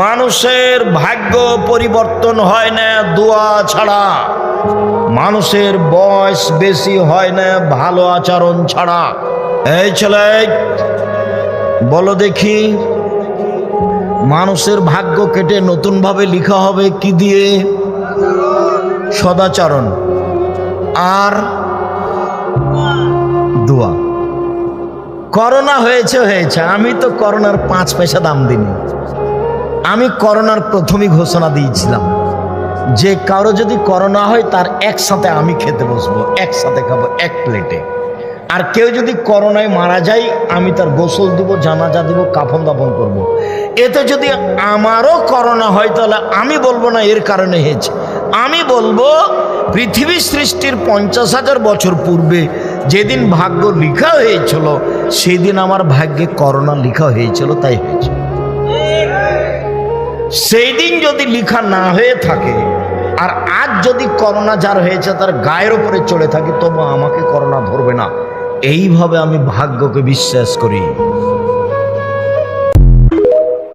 মানুষের ভাগ্য পরিবর্তন হয় না দোয়া ছাড়া, মানুষের বয়স বেশি হয় না ভালো আচরণ ছাড়া। এই ছেলে বলো দেখি, মানুষের ভাগ্য কেটে নতুন ভাবে লিখা হবে কি দিয়ে? সদাচরণ আর দোয়া। করোনা হয়েছে, আমি তো করোনার 5 পয়সা দাম দিইনি। আমি করোনার প্রথমই ঘোষণা দিয়েছিলাম যে কারো যদি করোনা হয় তার একসাথে আমি খেতে বসবো, একসাথে খাবো এক প্লেটে। আর কেউ যদি করোনায় মারা যায় আমি তার গোসল দিব, জানাজা দিব, কাফন দাফন করব। এতে যদি আমারও করোনা হয় তাহলে আমি বলবো না এর কারণে হয়েছে, আমি বলবো পৃথিবী সৃষ্টির 50,000 বছর পূর্বে যেদিন ভাগ্য লিখা হয়েছিল সেদিন আমার ভাগ্যে করোনা লিখা হয়েছিল, তাই হয়েছে। সেই দিন যদি লিখা না হয়ে থাকে আর আজ যদি করোনা যার হয়েছে তার গায়ের উপরে চড়ে থাকি তবু আমাকে করোনা ধরবে না, এইভাবে আমি ভাগ্যকে বিশ্বাস করি।